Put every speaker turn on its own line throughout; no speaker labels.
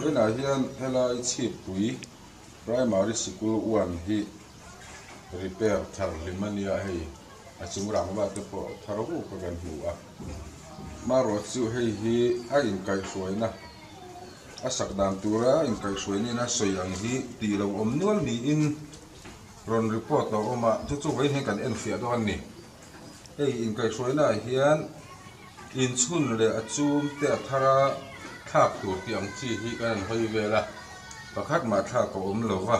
Ena hian helai chhip pui primary school 1 hi repair thar limania hei achung rangwa te po tharu ka gan hu a maro chu hei hi a in kai hruaina a sakdan tura in kai hruaini na soyang hi ti lo om nual ni in ron report to oma chu wei he kan en fia do an ni hei in kai hruaina hian in chhun le achum te athara thak tur ti ang chi hi kan hoi vela pakhat ma thak ko om lova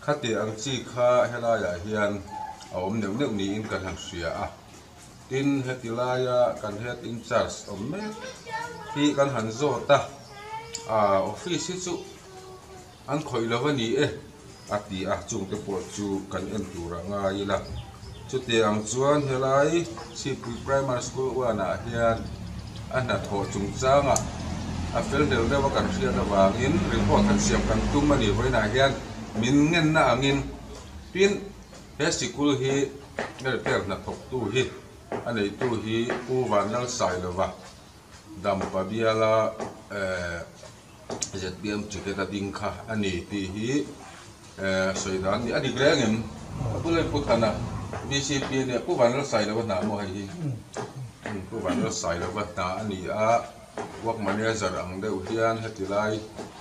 khati ang chi kha helaya hian a om neu neu ni in kan han hria a tin hetilaya kan het in charge om me hi kan han zo ta a office chu an khoi lova ni e ati a chung te po chu kan en tura nga ila chu te ang chuan helai si primary school wana hian ana tho chung changa a fel del de wa kan hria da wangin report kan siam kan tum ani voina hian min ngen na angin tin he school hi repair na thok tu hi anei tu hi u wanal sai lova dam pa biala ZBM chuketa dingkha ani ti hi soidan ni ani grengem pulai puthana BCP ne pu wanal sai lova na mo hi pu wanal sai lova ta ani a work manager ang deuh hian hetilai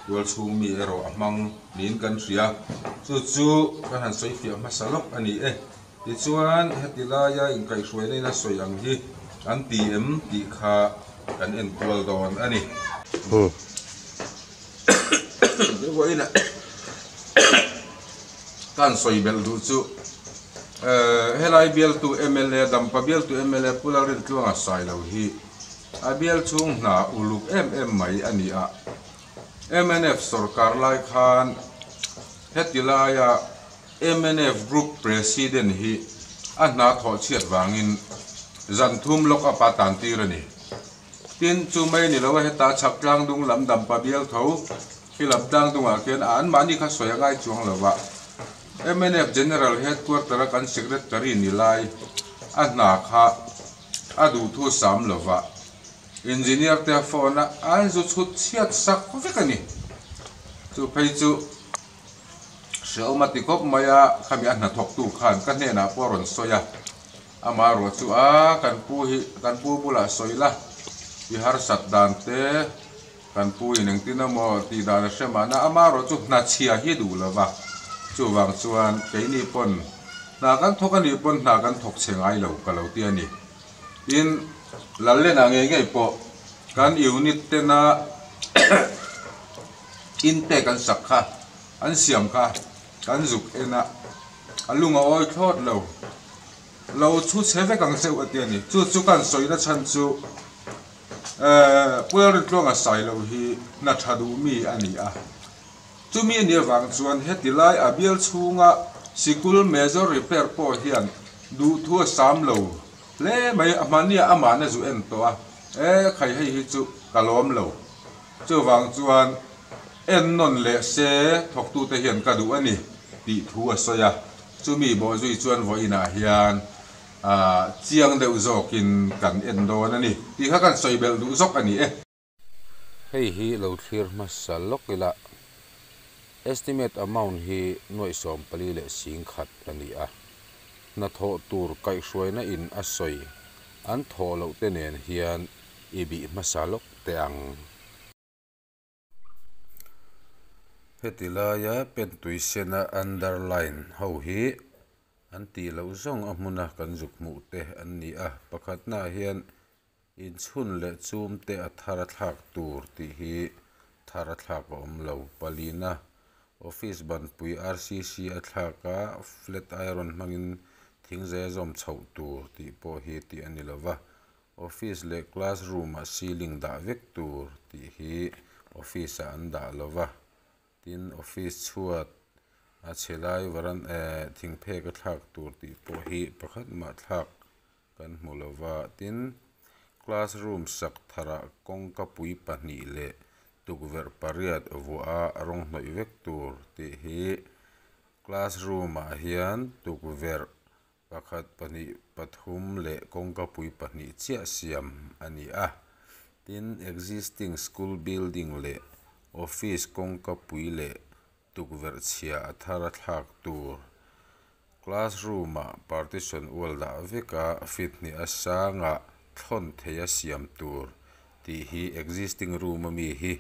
yol chung mi ero amang nin kan ria chu kan han soi fia masalok ani e ti chuan hetilaya in kai hruai nei na soyang hi an PM ti kha kan en kual don ani voina kan soi bel du chu helai bel tu MLA dam pa bel tu MLA pula rin tluanga sai lo hi abial chung na uluk mai ani a MNF sarkar lai khan hetilaya MNF group president hi anna tho chiat wangin zanthum lok apatan tirani tin chu mai ni lo heta chaklang dung lam dam pa bial tho khilap dang dung a ken an mani kha soya ngai chuang lawa MNF general headquarter kan secretary ni lai anna kha adu thu sam lawa engineer te phone an zu chut chiat sak vekani chu phei chu selmatikop maya khami an thok tu khan kan ne na poron soya amaro chu a kan pu bula soila bihar satdan te kan pu ineng tinamo ti dan semana amaro chu na chia hi du lawa chu wang chuan keini pon na kan thokani pon na kan thok chengai lo ka lo ti ani in lalle na nge po kan unit te na inte kan sakha an siam kha kan zuk ena alunga oi thot lo chu cheve kang seu atiani chu kan soina chan chu puer tlonga sai lo hi na thadu mi ani a chu mi ni wang chuan hetilai abial chunga sikul major repair po hian du thu sam lo le mai amania amana zu en to a khai hei hi chu kalom lo chu wang chuan en non le se thok tu te hian ka du ani ti thu a soya chu mi bo zui chuan voina hian chiang deuh zokin kan en don ani ti kha kan soibel du zok ani hei hi lo thlir masal lokila estimate amount hi noi som pali le sing khat ani a na tho tur kai hruaina in a soi an tho lo te nen hian ibi masalok te ang hetilaya pen tuisena underline ho hi an ti lo zong amuna kan juk mu te an ni a pakhat na hian in chhun le chum te athara thlak tur ti hi thara thlak om lo palina office ban pui RCC athlaka flat iron mangin thingze zom chho tur ti po hi ti ani lova office le classroom a ceiling da vek tur ti hi office an da lova tin office chuat a chelai waran thingphe ka thlak tur ti po hi pakhat ma thlak kan hmulova tin classroom sak thara kongka pui pahnih le tukver pariat vua rong hnoi vek tur ti hi classroom a hian tukver pakhat pahnih pathum le kongka pui pahnih chia siam ani a tin existing school building le office kongka puile tukver chia athara thak tur classroom partition wall da veka fitni asanga thon theya siam tur ti hi existing room mi hi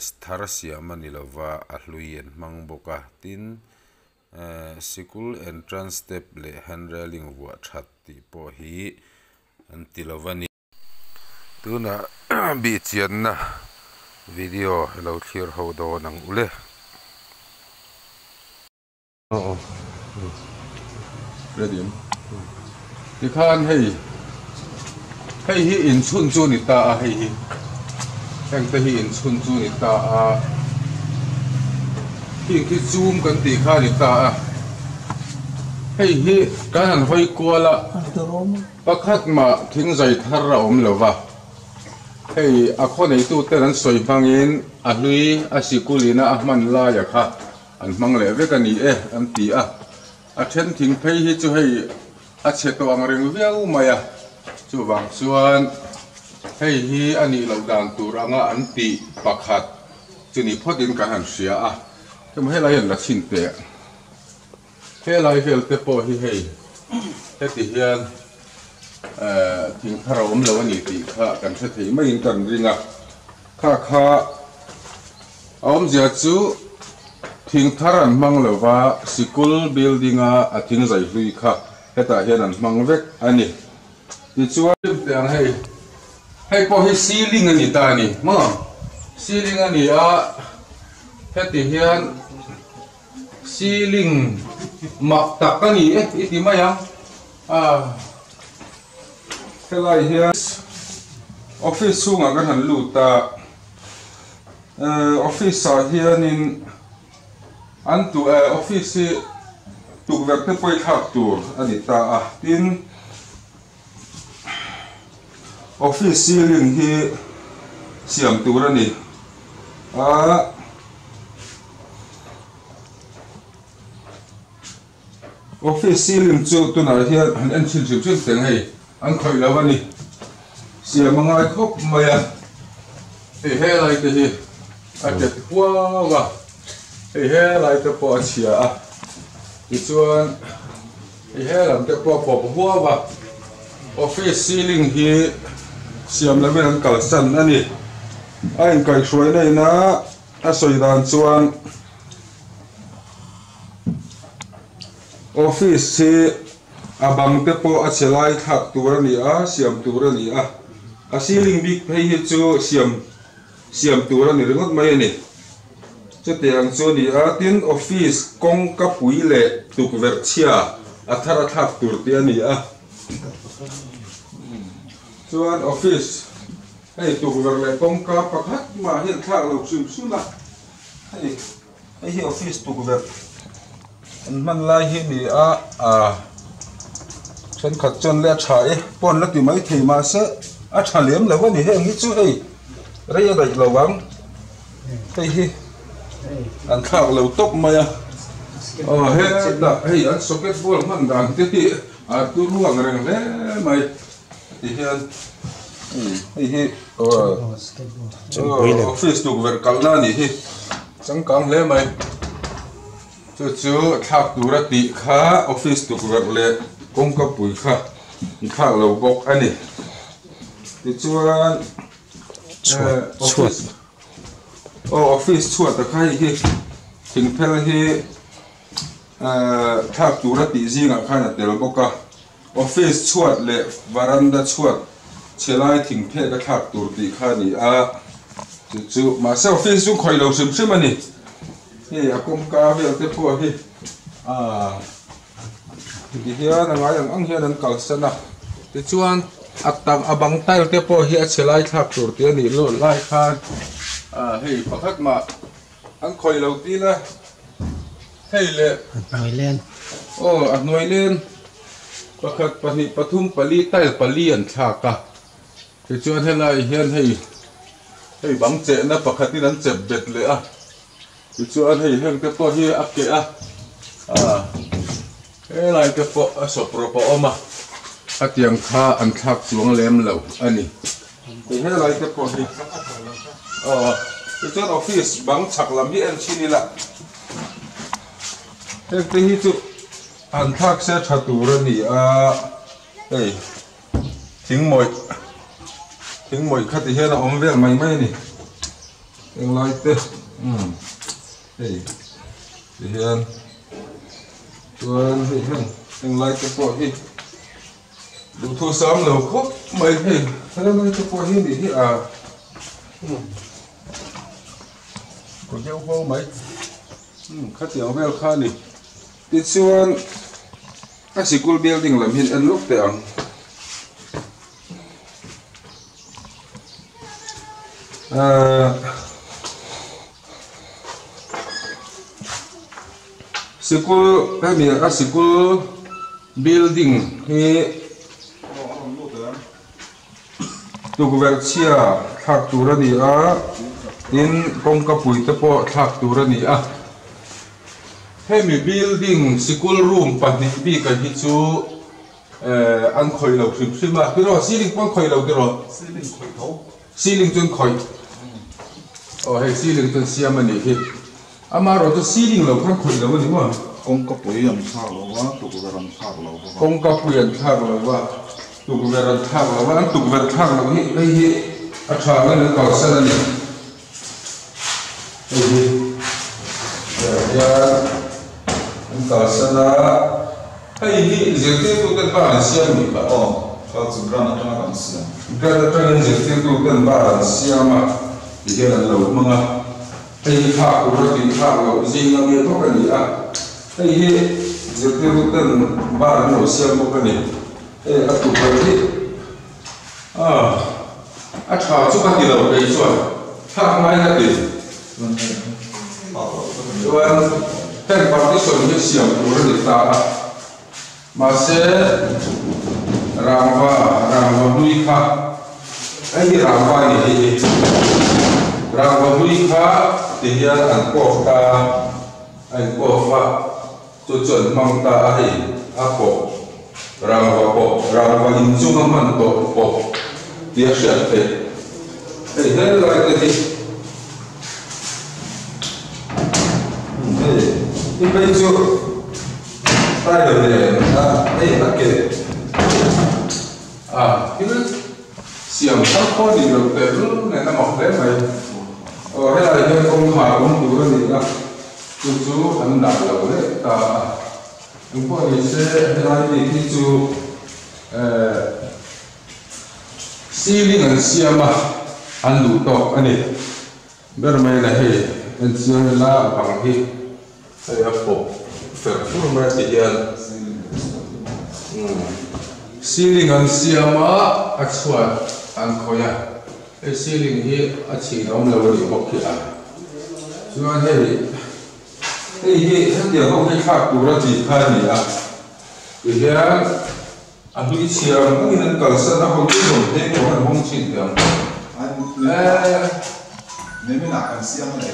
sthar siam ani lova a hluien mangboka tin school entrance step le handrailing wa that ti po hi antilovani tuna bi chianna video hello clear ho do nang ule ready ti khan hei hi in chun chu ni ta a hei hi heng te hi in chun chu ni ta a hi ki zoom kan ti kha ni ta a hei hi kan han hoi kwala pakhat ma thing zai thar ra om lova hei a kho nei tu te ran soi bangin a lui a sikulina a man la ya kha an mang le ve ka ni an ti a then thing phei hi chu hei a che to ang reng viau maya chu wang chuan hei hi ani lo dan tur anga an ti pakhat chu ni phodin ka han sia a kem helai an la chin te helai vel te po hi hei heti hian thing thara om lo ani ti kha kan the thei mai in kan ringa kha om zia chu thing tharan mang lova school building a thing zai hlui kha heta hian an mang vek ani ti chuan tang hei po hi ceiling ani ta ni ma ceiling ani a heti hian ceiling mak tak ani iti maya helai hian office chunga kan han lu ta office a hian in an tu office tukver te poi thak tur ani ta a tin office ceiling hi siam tur ani office ceiling chu tuna hian an chin chin teng hei an khoi lo ani siam angai khop maya he lai te hi a tet huawa he lai te po chia a ti chuan he lam te po huawa office ceiling hi siam la ben kal san ani ain kai hroi nei na a soi dan chuan office hi abang te po a chelai thak tur ani a siam tur ani a ceiling big phei hi chu siam tur ani ringot mai ani chu tiang chu ni a tin office kong ka pui le tukver chia a thara thak tur ti ani a chuan office hei tukver le kong ka pakhat ma hian thak lo sum hei hi office tukver an man lai hi ni a chen khat chon le tha pon la ti mai thei ma se a tha lem lo ni heng hi chu hei rei dai lo wang hei hi an thak lo tok maya he da hei an socket ball man dan ti a tu ruang reng le mai ti hian hei office tukver kalna ni hi changkang le mai chu thak tura ti kha office tukver le kongka pui kha thak lo bok ani ti chuan office chuat ta khai hi thing phel hi thak tura ti zinga khana tel boka office chuat le varanda chuat chelai thing phe ka thak tur ti kha ni a chu ma se office chu khoi lo sim ani he akom ka vel te po hi ti hian anga ang hian an kal sana ti chuan atang abang tail te po hi a chelai thak tur ti ani lo lai khan hei pakhat ma an khoi lo ti la hei le noilen noilen pakhat pani pathum pali tail pali an thaka ti chuan helai hian hei bang che na pakhatin an chep bet le a ti chuan hei heng te po hi akke helai te po sopro po oma atiang kha an thak chuang lem lo ani ti helai te po hi cái office bằng chặt làm gì anh xin đi lại cái gì chứ anh thắc sẽ chặt tủ rồi nè đây tiếng mồi khát thì hiện là ông về mày nè tiếng lại thế đây thì hiện tuần thì hiện tiếng lại cái bộ gì đủ thu sớm lâu khóc mày thì thế nên cái bộ gì thì có dấu vô mấy khát thì ông về khá nè thì xuân các school building làm hiện anh lúc tiền school cái gì các school building thì tụi về chia thạc tụ ra đi in công cấp bụi tập bộ thạc tụ ra đi hay mi building school room phần thì bị cái gì chú ăn khơi lẩu xíu mà cái đó ceiling quăng khơi lẩu cái đó ceiling chân khơi hay ceiling chân xiêm mà này thì mà rồi cái ceiling lẩu quăng khơi lẩu gì mà
công cấp bụi làm sao lẩu tụi về làm sao lẩu
công cấp bụi làm sao lẩu tụi về làm sao lẩu anh tụi về sao lẩu hi đây hi chọn cái nó còn sao này đây cả sana hay hi giờ tiêu tụ tên ba là xiêm nhỉ cả
các chú ra nó trong làm xiêm
cái đó cho nên giờ tiêu tụ tên ba là xiêm mà thì cái là lâu mà hay thạc của nó thì thạc là gì nó nghe tốt cái gì hay hi giờ tiêu tụ tên ba là lâu xiêm một cái này hay tụ cái gì chả chút cái gì lâu cái gì thạc mai cái gì rồi cái partition như xiêm của nó thì ta mà sẽ rangva hui kha ai rangva ni rangva hui kha thì hiện anh cô ta anh cô pha cho chuẩn mong ta ai cô rangva in chung man to cô tiếc sẽ thế ấy thế là cái gì ini baju tay được này đây là cái cái xiêm sắc có gì được để lúc này nó mọc đấy mày hay là nhân công hòa công đủ cái gì đó chú anh đặt lẩu đấy chúng tôi sẽ nói về cái chú ceiling anh xiêm mà anh đủ to anh này bây giờ mày là hay anh xiêm là bằng cái hay apple phải phun ra thì hiện ceiling anh xiêm mà actual anh coi à cái ceiling hi chỉ nó là đi học kia cho nên cái điều không cái khác của nó chỉ khai gì thì hiện anh bị xiêm cũng nên cần sẵn nó không biết dùng thế của anh không chịu được
nếu như là xiêm này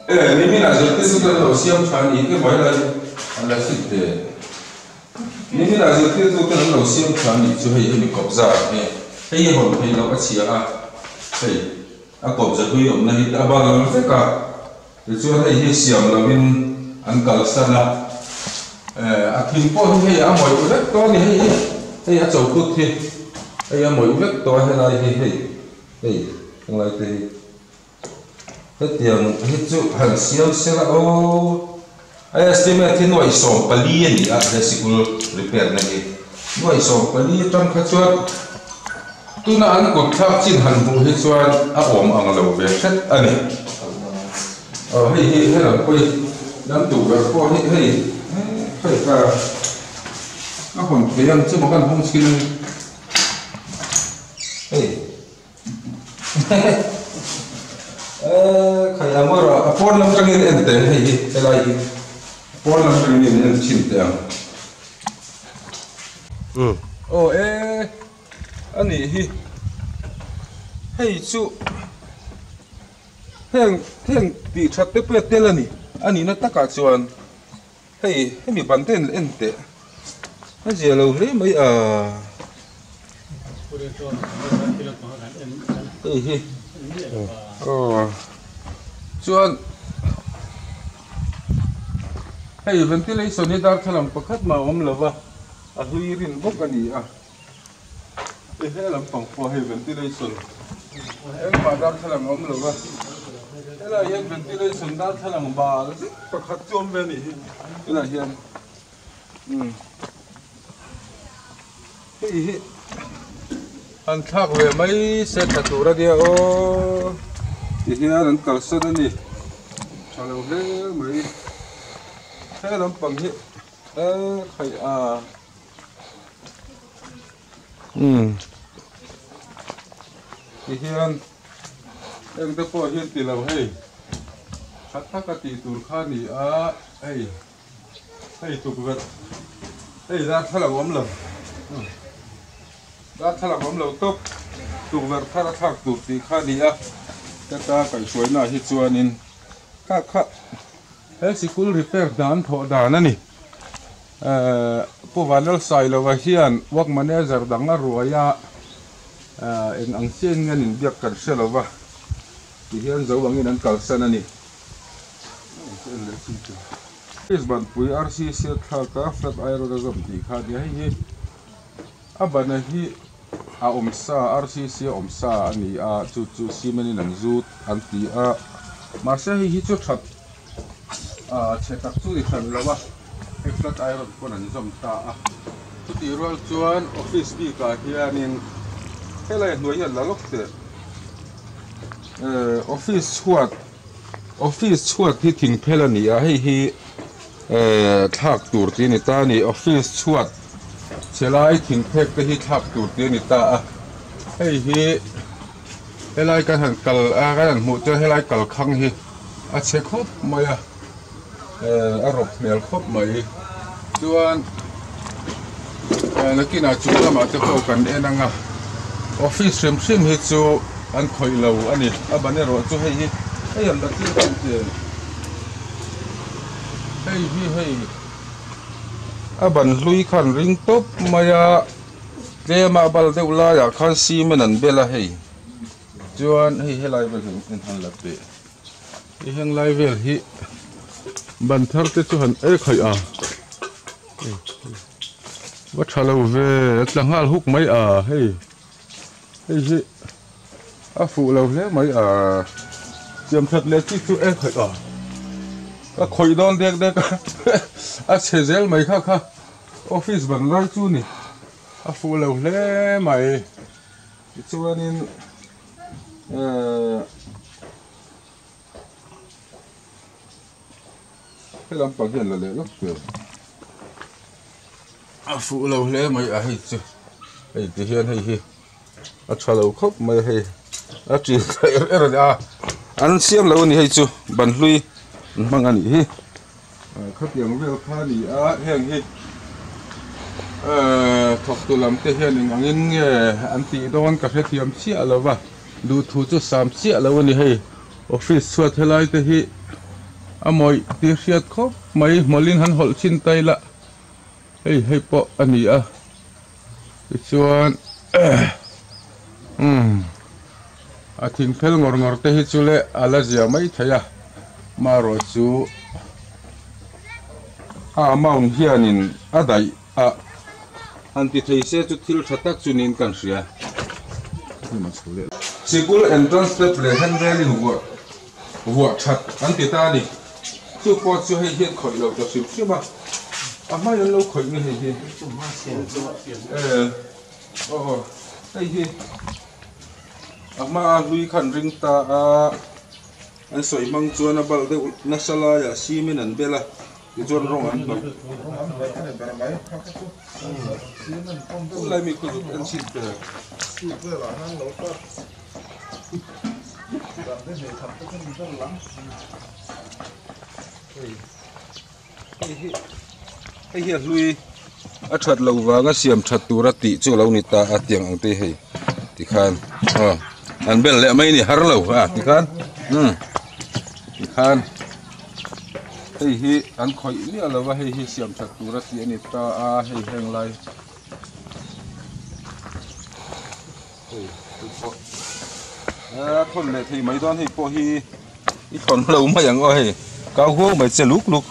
cái
nếu như là giờ cái đầu xiêm传ý cái mới là xịt thế nếu như là giờ cái đầu xiêm truyền ý cho hay mình cọp ra hay hồn hay nó có chỉ hay cọp ra tuy ông này đã bao giờ phải cả để cho hay xiêm là mình ăn cờ sân là thìn po hay mọi cái to này hay chậu cút thì hay mọi cái to hay là hay không lại thì cái tiền hết chỗ hàng xiêm sẽ là ai estimate thì nuôi sống bali này cái school repair này nuôi sống bali trong các chuột tu na ăn cột tháp chín hành vụ hết chuột ôm ăn lâu về hết anh này hay là quay đám tủ về qua hay cả nó còn thấy ăn chứ mà ăn không xin khai amo ra apon lam tangin ente hei elai apon lam tangin en chinte ang ani hi hei chu heng ti that te pe telani ani na taka chuan hei mi panten ente a jelo hle mai hei chuan hei ventilation hi dar thalang pakhat ma om lova a hlui rin bawk ani a he lampang pawh hei ventilation engmah dar thalang om lova helai hian ventilation dar thalang bal pakhat chu awm ve ani helai hian hei an thak ve mai se tha tur a dia o ti hian an kalsan ani thalo hle mai he lampang hi khai a ti hian eng te pawh hian ti lo hei khat tak a ti tur kha ni a hei tukvet hei dar thalang awm lo dar thalang awm lo tok tukvet thar a thak tur ti kha ni a ta kai suaina hi chuanin kha he sikul repair dan tho dan ani puwanal sai lo wa hian work manager dang a ruaya eng ang chen nganin biak kan selova ti hian zo wangin an kalsan ani is ban pui RCC thaka flat iron zam ti kha dia hi abana hi a omsa RCC omsa ani a chu simani nang zut an ti a marse hi chu that chetak chu khan lawa flat iron kon an zom ta a chu ti rol chuan office bi ka hianin helai hnuai hian lalok te office chuat hi thing phel ani a hi thak tur ti ni ta ni office chuat chelai thing phek te hi thak tur ti ni ta a hi helai kan han kal a kan mu te helai kal khang hi a che khop mai a rop mel khop mai chuan nakina chu lama te pawh kan enanga office rim hi chu an khoi lo ani abane ro chu hei an da tin kan te hei aban hlui khan ring top maya lema bal deula ya khan si menan bela hei chuan hei helai bel hin han la pe heng lai vel hi ban thar te chu han khai a wa thalo ve tlangal huk mai a hei hi a fu lo hle mai a chiam that le chi chu khai a a khoi don dek a chezel mai kha office ban lai chu ni a fu lo hle mai chuanin helam pang hian la le lok te a fu lo hle mai a hei chu hei ti hian hei hi a thalo khop mai hei a tri a an siam lo ni hei chu ban hlui mang ani hi khatiang vel kha ni a heng hi thok tu lam te hian angin nge an ti don ka hrethiam chi alova du thu chu sam chi alo ni hei office chuat helai te hi amoi ti hriat khop mai molin han hol chin taila hei po ani a chuan a thing phel ngor te hi chule ala zia mai thaya maro chu maun hianin adai a anti theise chu thil thatak chunin kan ria sikul entrance step le handle huwa that anti ta ni chu po chu hei hian khoi lo to sim sima ama yan lo khoi ni hei hi hei hi ama hlui khan ring ta a an soi mang chuan a bal de nasala ya simin an bela chuan rong an no lai mi ku an sin te hei hi hlui a that lo wanga siam that tura ti chu lo ni ta a tiang ang te hei ti khan an bel le mai ni har lo ti khan ti khan hei hi an khoi ni alawa hei hi siam that tura ti ani ta a hei heng lai ทนเลยที่ไม่ตอนที่พอที่ทนเราไม่อย่างอ้อยก้าวหัวไม่จะลุก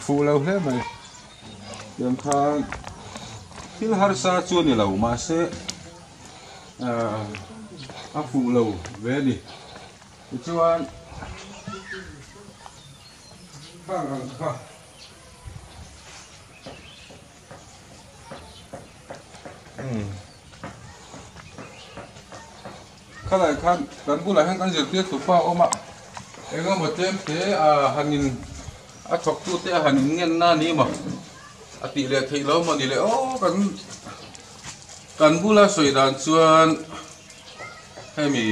ฟูเราเลยไหมยังทางที่หาสาชวนนี่เรามาเสฟูเราเวดิชวนข้างข้างข้าเลยข้างกันกูเลยข้างกันเสียเตี้ยสุภาพออกมาเอ็งก็มาเต็มเตะหันินถกตู้เตะหันินเงี้ยหน้านี้มาตีเล็กที่เรามาดีเลยโอ้กันกูละสวยด่านชวนให้มี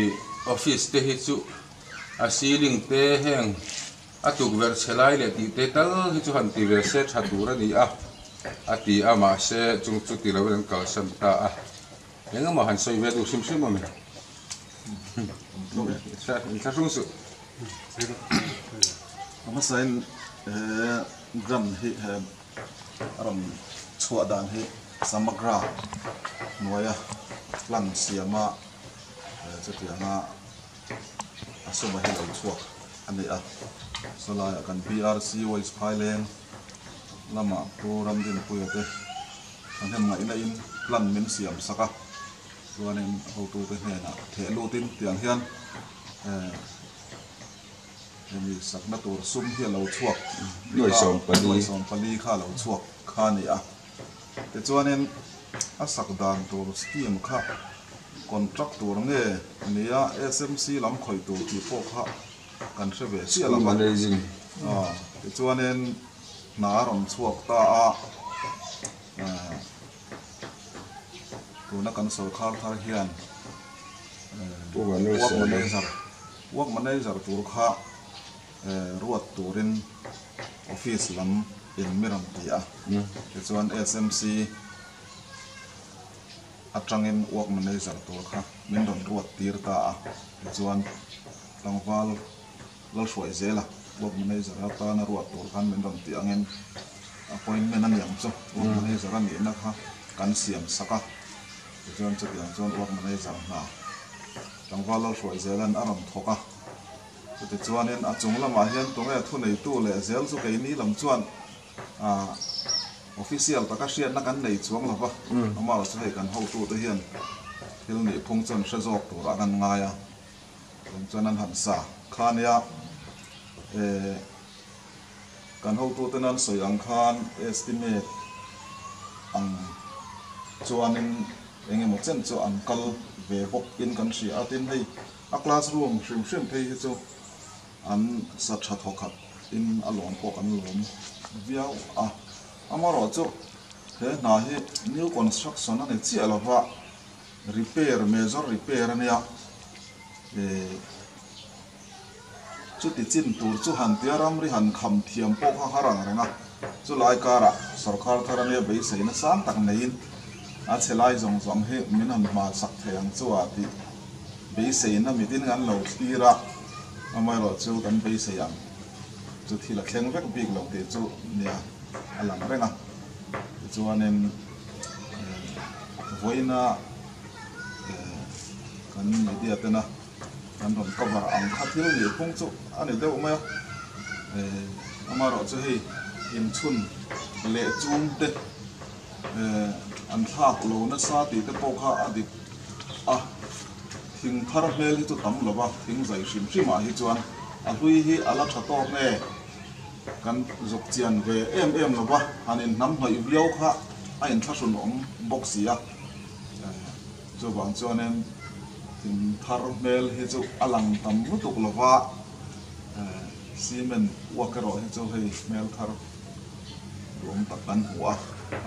ออฟฟิศเตะให้จุซีลิงเตะแห้งตุกเวอร์เชลัยเลยตีเตะตั้งให้จุหันตีเวอร์เซชัดดูระดีตีมาเสจุงจุดตีเราเป็นกัลสันตาเอ็งก็มาหันสวยเวดูซิมมั้ยใช่รุ่งสุด
มาใส่กรัมฮิรำชัวดานฮิสมักราหน่วยลันเสียมาจะเกี่ยงสมัยเราชัวอันนี้สลายกัน PRC Voice Thailand ลำมาโปรแกรมดินคุยกันอันนี้มาอินลันมินเสียมสักส่วนนี้เขาตัวเป็นเนี่ยนะเทลูตินเตียงเฮียนมีสักนัดตัวซุ่มเฮียเราชัวด้วยสองปลีข้าเราชัวข้านี่แต่ส่วนนี้สักดานตัวสกีมข้าคอนทรัคตัวนี้นี่SMC ลำคอยตัวที่พวกข้ากันเชื่อเวเสียละมันแต่ส่วนนี้น่ารำชัวตาตัวนักการสื่อข่าวทาเฮียนวักมันได้จาร์ตัวข้ารวดตัวรินออฟฟิศลำเป็นมิรัมตีแต่ส่วน SMC อัตรังเงินวักมันได้จาร์ตัวข้ามินโดนรวดตีร์ตาแต่ส่วนหลังฟ้าเราช่วยเจล่ะวักมันได้จาร์ตานรวดตัวข้ามินโดนตีเงินพอยไม่นั่นอย่างจ้ะวักมันได้จาร์นี่นะครับการเสียมสักจนจะอย่างจนวักมันได้จังหน้าจังว่าเราช่วยเจริญอารมณ์ทกแต่จวนนี้อาจงละมาเห็นตรงนี้ทุนในตู้เลยเจริญสุขนี้ลำจวนออฟฟิเชียลตะกัเชียนนักกันในช่วงละปะอามาเราจะให้กันเข้าตู้ตัวเฮียนที่เราเนี่ยพงจนเชื่อจอกตัวกันง่ายจนนั้นหันสาคานยาการเข้าตู้ตัวนั้นสวยอังคาร estimate จวนนี้เองหมดเส้นจวนกัลเวบกอินกันสีอาทิตย์ให้คลาสรูมชิมที่จอันสัตว์ทอขัดอินอารมณ์พวกอันหลงเวียวอามาเราจะเห็นหน้าที่ new construction นั่นเองเสียแล้วว่า repair major repair เนี่ยจุดที่จินตูจุหันเตียรำริหันคำเทียมพวกข้ารังอะไรนะจุลายการะสรคาร์ทารันเนี่ยไปเสียนะสามตักในอินอาเชลัยจงให้มินันมาสักเทียงจัวที่ไปเสียนะมิดินกันเราตีระอามาเราจูกันไปเสียงจุดที่ละแข็งแวกบิ๊กเราเดี๋ยวจูเนี่ยอะไรนั่นนะจูอันนี้วัยน่ะกันไม่ได้แต่นะกันโดนกบอังคัดที่เราเนี่ยพงจูอันนี้เดี๋ยวมาอามาเราจะให้ยิมชุนเละจุ่มเด็ดอันท่าโลนัสซาติเตปโคอาดิทิ้งทาร์เมลที่ตัวตั้มหรือว่าทิ้งใจชิมมาที่จวนลุยที่อาลักษณ์ตัวเนี่ยกันจกเจียนเวหรือว่าอันนี้น้ำหอยเบี้ยวค่ะอันนี้ทัศนอมบ็อกซี่จูบางจวนนั้นทิ้งทาร์เมลที่จูอลังตั้มมุตุกหรือว่าซีเมนต์วักรอที่จูให้เมลทาร์รวมตัดกันหัว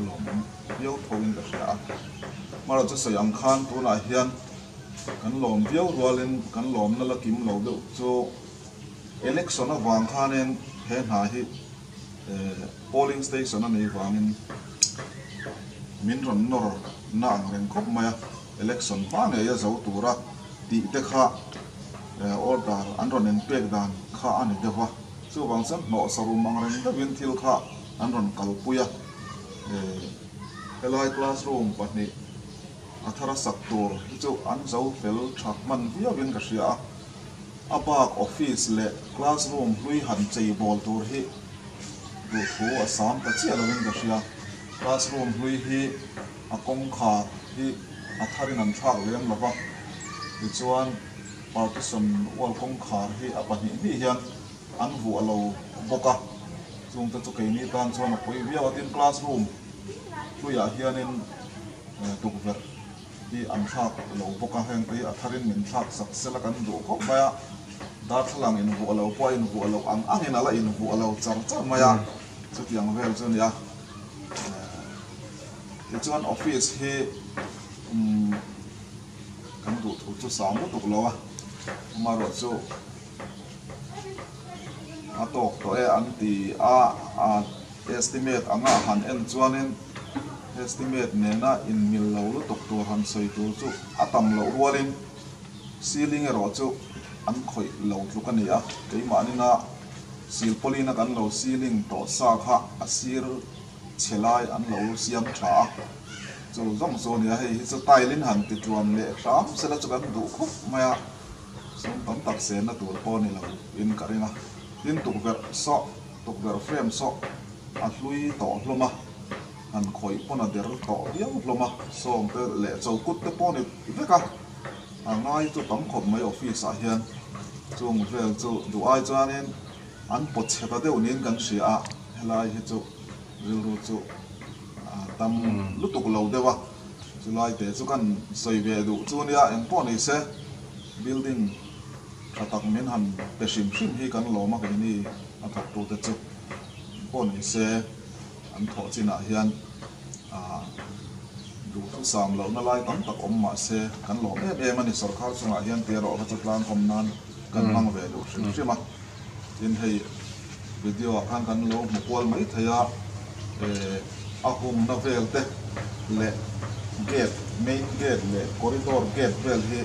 หลอมเบี้ยวทวินกับเสียมาเราจะใส่อังคารตัวไหนเฮียนกันหลอมเบี้ยวรัวเล่นกันหลอมนั่นละกิมเราเดือดโจเอเล็กซ์นะวางข้าเนี่ยเห็นหาที่polling station นั่นเองวางมินรันนอร์นั่งเรียนครบไหมเอเล็กซ์มาเนี่ยจะเอาตัวละตีเด็กข้าออดาอันรันเองเปียกดานข้าอันนี้เดี๋ยวว่าช่วงบางสันหนอสรุปมังเรียนก็วินทิลข้าอันรันกัลปุยเฮลไลคลาสรูมปัจนี้ athara saktur chu an zo pel thak man viawin ka hria abak office le classroom hlui han chei bol tur hi du thu asam ta chi alawin ka hria classroom hlui hi a kong kha hi atharin an thak lem lova ti chuan partition wall kong khar hi a pahnih ni hian an vu alo boka chung ta chu ke ni tan chuan a poi viaw tin classroom hluiah hianin tukver hi an thak lo boka heng te atharin min thak sak sela kan du khop maya darthlalang in vu alo poi in vu alo ang in ala in vu alo char char maya chu tiang vel chu nia ti chuan office hi kan du thu chu sam lo tuk lo a maro chu atok to e anti a estimate anga han en chuanin estimate nena in mil lo lu tok tur han soi tur chu atam lo rualin ceiling ero chu an khoi lo tluk ani a keima anina sil polina kan lo ceiling to sa kha asir chelai an lo siam tha chu zong so ni a hei chu tailin han ti tuam le ram sela chu kan du khop maya som tam tak se na tur po ni lo in karinga tin tukver so tukver frame so a hlui to hloma an khoi pona der to diam hloma som te le chau kut te poni veka angai chu tam khop mai office a hian chung vel chu du ai chuanin an pot chheta de unin kan hria helai hi chu rilru chu tam lutuk lo dewa chulai te chu kan soi ve du chunia en poni se building atak min han peshim him hi kan loma ka ni atak tu te chu poni se an tho china hian du thu sam lo na lai tam tak om ma se kan lo em ani sarkar chunga hian te ro ka plan kom nan kan mang ve du shima tin hei video kan lo mu pol mai thaya a hum na vel te le gate main gate le corridor gate vel hi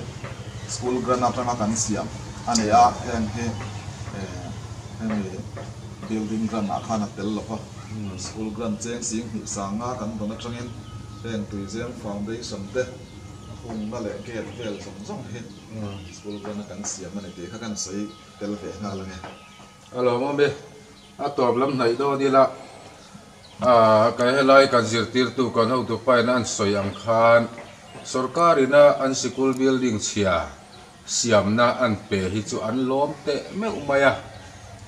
school grana tanga kan siam ane a heng he building grana khana tel lopa school gran cheng sing hi sanga kan dona tangin heng tuizem foundation te hum na le gate vel song he school grana kan siam ane te kha kan sei tel ve na la nge
alo mombe a top lam nai do ni la ka helai kan zirtir tu kan ho tu pai nan soyang khan sarkarina an school building chia siam na an pe hi chu an lom te me umaya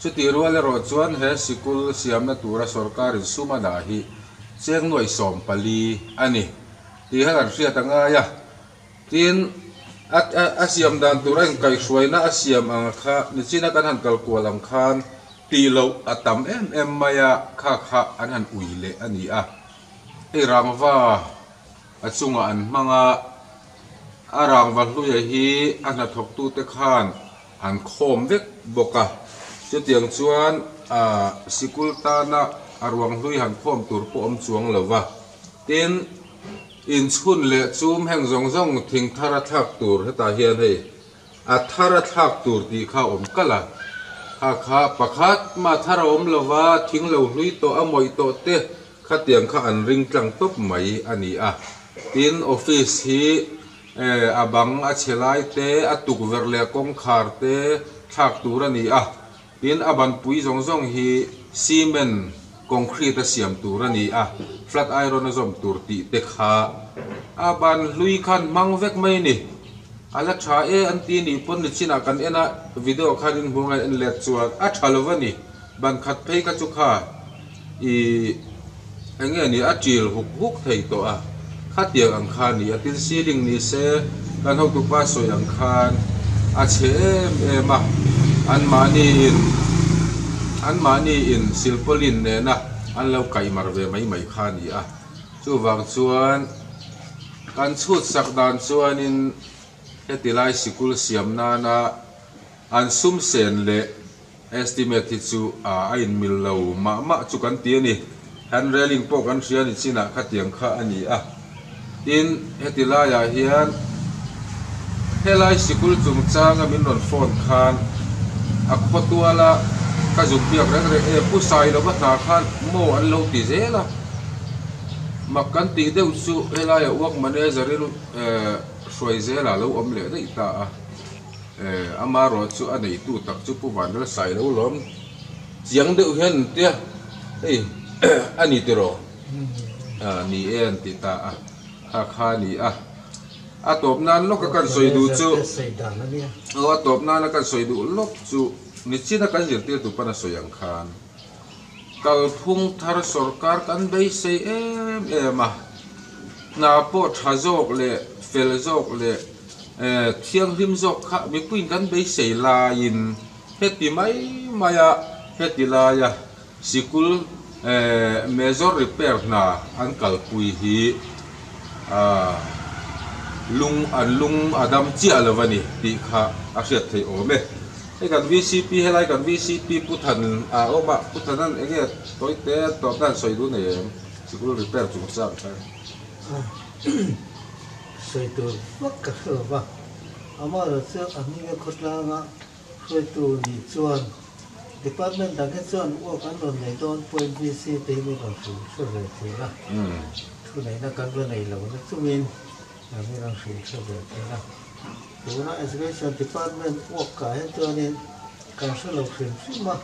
chu ti ruale ro chuan he school siam na tura sarkarin sumana hi cheng noi som pali ani ti halan ria tanga ya tin a siam dan turan kai hruaina a siam anga kha ni china kan han kal kualam khan ti lo atam em maya kha an han uile ani a e rangwa a chunga an manga arang valhuya hi ana thok tu te khan an khom vek boka chutiang chuan sikul ta na arwang hlui han khom tur po om chuang lova tin in chhun le chum heng zong zong thing thara thak tur heta hian hei a thara thak tur ti kha om kala kha pakhat ma thara om lova thing lo hlui to amoi to te khatiang kha an ring tlang top mai ani a tin office hi abang a chelai te a tukver le kong khar te thak tur ani a tin aban pui zong zong hi cement concrete a siam tur ani a flat iron a zom tur ti te kha aban lui khan mang vek mai ni ala tha e an ti ni pon ni china kan ena video khan in hunga en let chuan a thalowani ban khat phei ka chu kha i enge ni a til huk thei to a khatiang ang khan ni atil ceiling ni se kan ho tu pa soi ang khan a chem ema an mani in silpolin ne na an lo kai marve mai khan ni a chu wang chuan kan chut sak dan chuan in hetilai sikul siam na na an sum sen le estimate chu a in mil lo ma chu kan ti ni han railing po kan hria ni china khatiang kha ani a tin hetilai a hian helai sikul chung changa min ron phone khan a khotwala ka zum biak re pu sai lo ba ta khan mo an lo ti zela makan ti deuh chu helai awak manager soi zela lo om le dei ta amaro chu anei tu tak chu puwan la sai lo lom chiang deuh hian tia ei ani tiro ni en ti ta ha kha ni top nan lo ka kan soi du chu top nan kan soi du lok chu ni china kan jir tir tu pana soyang khan kal phung thar sarkar kan bei sei em na po thazok le fel zok le thiang rim zok kha mi kuin kan bei sei la in heti mai maya heti la ya sikul major repair na an kal pui hi lung adam chi alavani ti kha akhiat thei ome kan VCP helai kan VCP puthan oma puthanan enge toite top dan soi du nei sikul repair chung sa ka
soi tu wak ka ba ama ra se ani ge khotla nga soi tu ni chuan department da ke chuan wo kan ron nei don point VC te ni ka su so re ti na tu nei na kan ron nei lo na chu min na mi rang su so re ti na Duna education department work kaya tuanin council of film ma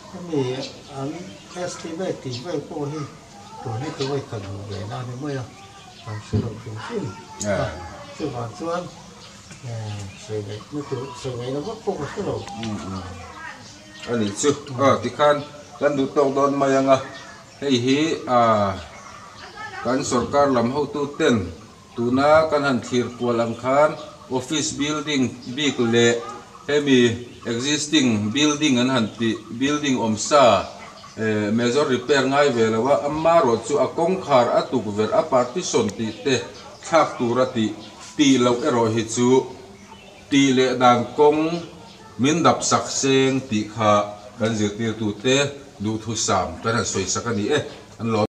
kami ang estimate ba po hi to ni to wai kan be na ni mo ya council of film so ba chuan sei dai ni to so wai na po ko so
ani chu tikhan kan du tok don mayanga hei hi kan sarkar lam ho tu ten tuna kan han thir kualang khan office building big le hemi existing building an hanti building omsa major repair ngai velawa amma ro chu akong khar atuk ver a partition ti te thak turati ti lo ero hi chu ti le dang kong min dap sak seng ti kha kan zirtir tu te du thu sam kan soi sakani an lo